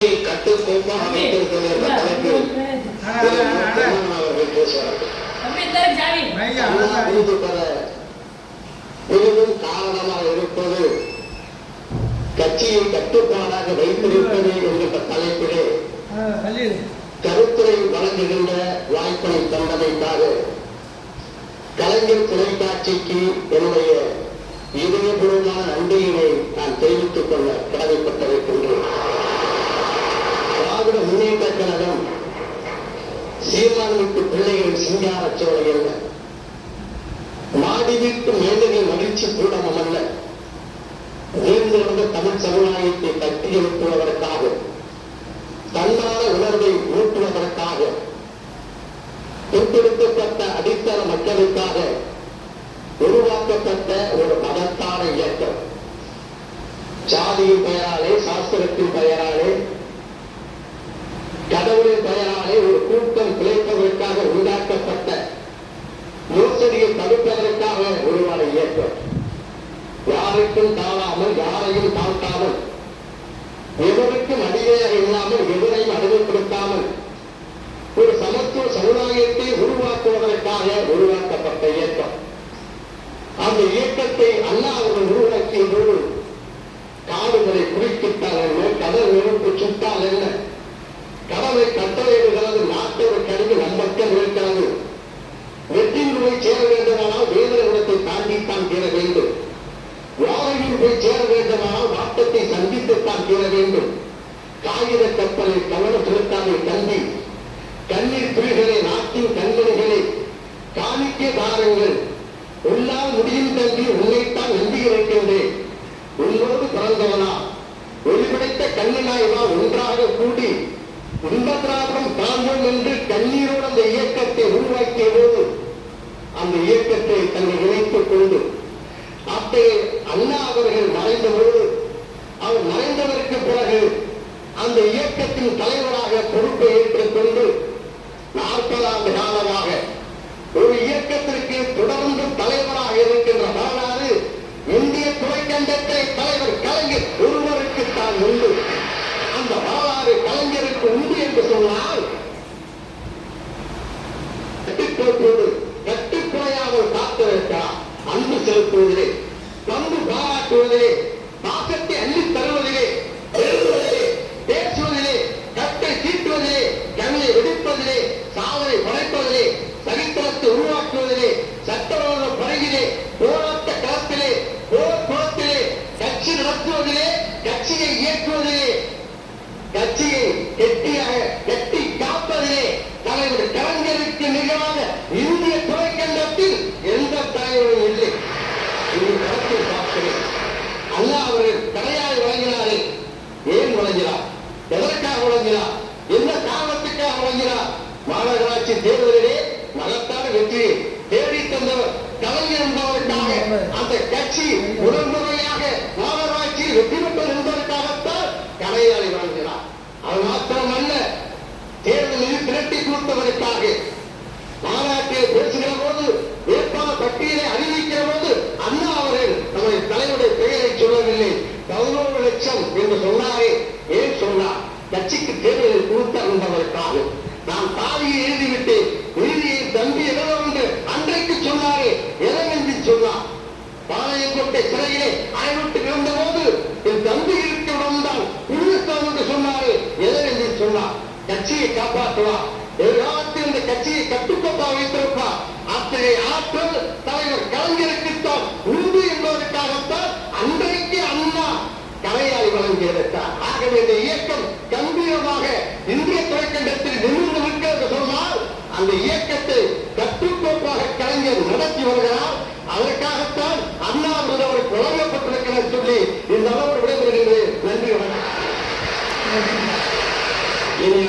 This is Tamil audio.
கட்டுக்கோப்பாக வைத்திருக்கிறது என்ற தலைப்பில் அவர்கள் பேசுவார்கள். விருது பெற பெரிதும் காரணமாக இருப்பது கட்சியை கட்டுப்பாடாக வைத்திருப்பது என்கின்ற தலைப்பிலே கருத்துரை வழங்குகின்ற வாய்ப்பினை தந்தமைக்காக கலைஞர் தொலைக்காட்சிக்கு என்னுடைய இதயபூர்வமான நன்றியினை நான் தெரிவித்துக் கொள்ள கடமைப்பட்டிருக்கின்றேன். திராவிட முன்னேற்ற கழகம் சீர்மானுக்கு பிள்ளைகள் சிங்கார சோலை அல்ல, மாடி வீட்டு மேலையில் மகிழ்ச்சி கூடமும் அல்ல, உயர்ந்திருந்த தமிழ் சமுதாயத்தை கட்டி எழுப்புவதற்காக, தன்னால உணர்வை ஊட்டுவதற்காக, பிற்படுத்தப்பட்ட அடித்தள மக்களுக்காக உருவாக்கப்பட்ட ஒரு மதத்தான இயக்கம். சாதியின் பெயராலே, சாஸ்திரத்தின் பெயராலே, கடவுளின் பெயராலே ஒரு கூட்டம் பிழைப்பதற்காக உண்டாக்கப்பட்ட மோசடியை தடுப்பதற்காக உருவான இயக்கம். யாருக்கும் தாழாமல், யாரையும் தாழ்த்தாமல், எவருக்கும் அடிமையாக இல்லாமல், எவரையும் அடிமைப்படுத்தாமல் ஒரு சமத்துவ சமுதாயத்தை உருவாக்குவதற்காக உருவாக்கப்பட்ட இயக்கம். அந்த இயக்கத்தை அண்ணா அவர்கள் உருவாக்கிய போது காடுகளை குறிப்பிட்டால் என்ன, கடல் நெருப்பு சுட்டால் என்ன, கடலை கட்டளையிடுகிறது, நாட்டோட கருவி நம்மக்கம் இருக்கிறது, வெற்றியில் போய் சேர வேண்டுமானால் வேதனத்தை தாண்டித்தான் தீர வேண்டும், வாழையில் போய் சேர வேண்டுமானால் வாட்டத்தை சந்தித்துத்தான் தீர வேண்டும், காகித கப்பலில் கவனம் செலுத்தாமை தந்தி, கண்ணீர் துளிகளே, நாட்டின் கண்கணிகளே, காணிக்கை தாரங்கள், உன்னால் முடியும் தம்பி, உன்னைத்தான் நம்பி இருக்கின்றேன், உன்னோடு பிறந்தவனா, ஒளிபடைத்த கண்ணினாய்வா ஒன்றாக கூடி இன்பத்திராபம் காண்போம் என்று கண்ணீரோடு அந்த இயக்கத்தை உருவாக்கிய போது அந்த இயக்கத்தை தன்னை இணைத்துக் கொண்டு அப்பே அண்ணா அவர்கள் மறைந்தபோது, அவர் மறைந்ததற்கு பிறகு அந்த இயக்கத்தின் தலைவராக பொறுப்பை ஏற்றுக் கொண்டு 40 ஆண்டு காலமாக ஒரு இயக்கத்திற்கு தொடர்ந்து தலைவராக இருக்கின்ற வரலாறு இந்திய துணைக்கண்டத்தை தலைவர் கலைஞர் ஒருவருக்கு தான் உண்டு. அந்த வரலாறு கலைஞருக்கு உண்டு என்று சொன்னால் கட்டுக்கோப்போடு கட்டுக்குறையாமல் காத்திருக்கிறார். அன்பு செலுத்துவதிலே, பண்பு பாராட்டுவதிலே, பாசத்தை அள்ளித் தருவதிலே, எழுதுவதிலே, பேசுவதிலே, கட்டை தீட்டுவதிலே, கவிதை வெடிப்பதிலே, சாதனை படைப்பதிலே, சரித்திரத்தை உருவாக்குவதிலே, சட்டவிரோத படையிலே, போராட்ட களத்திலே, போர் குளத்திலே, கட்சி நடத்துவதிலே, கட்சியை இயக்குவதிலே, கட்சியை கெட்டியாக கட்டி காப்பதிலே தலைவர் கலைஞருக்கு நிகராக இந்திய துணைக்கண்டத்தில் எந்த தலைவரும் இல்லை. இது கருத்தில் பார்க்கிறேன். அண்ணா அவர்கள் கடையாய் வழங்கினாரே, ஏன் வழங்கினார், எதற்காக வழங்கினார், எந்த காரணத்துக்காக வழங்கினார்? மாநகராட்சி தேர்தலிலே மகத்தான வெற்றியை தேடி தந்தவர் கலைஞர் என்பதற்காக, அந்த கட்சி முதன்முறையாக மாநகராட்சியில் வெற்றி பெற்றது என்பதற்காகத்தான் கடையாளி வழங்கினார். அது மாத்திரமல்ல, தேர்தலில் திரட்டி கொடுத்ததற்காக மாநாட்டில் பேசுகிற போது, வேட்பாளர் பட்டியலை அறிவிக்கிற போது அண்ணா அவர்கள் நம்முடைய தலைவருடைய பெயரை சொல்லவில்லை, 11 லட்சம் என்று சொன்னாரே. ஏன் சொன்னார்? கட்சிக்கு தேர்தலில் கொடுத்தார் என்பதற்காக. நான் பாதியை எழுதிவிட்டேன், நீதியை தம்பி எழுத உண்டு அன்றைக்கு சொன்னாரே. எதவென்று சொன்னார்? பாளையங்கோட்டை சிறையிலே ஆய்வுக்கு இருந்த போது என் தம்பி இருக்கிறோம் தான் உறுதித்தான் என்று சொன்னாரே. எதவென்று சொன்னார்? கட்சியை காப்பாற்றுவார், எதிர்காலத்தில் இந்த கட்சியை கட்டுக்கோப்பாக வைத்திருப்பார். அத்தகைய ஆற்றல் தலைவர் கலைஞருக்குத்தான் உண்டு என்பதற்காகத்தான் அன்றைக்கு அண்ணா கலையாளி வழங்கியிருக்கிறார். ஆகவே இந்த இயக்கம் கம்பீரமாக இந்திய துணைக்கண்டத்தில் நிமிர்ந்து நிற்க என்று சொன்னால் அந்த இயக்கத்தை கட்டுக்கோப்பாக கலைஞர் நடத்தி வருகிறார். அதற்காகத்தான் அண்ணா அவருக்கு வழங்கப்பட்டிருக்கிறார் சொல்லி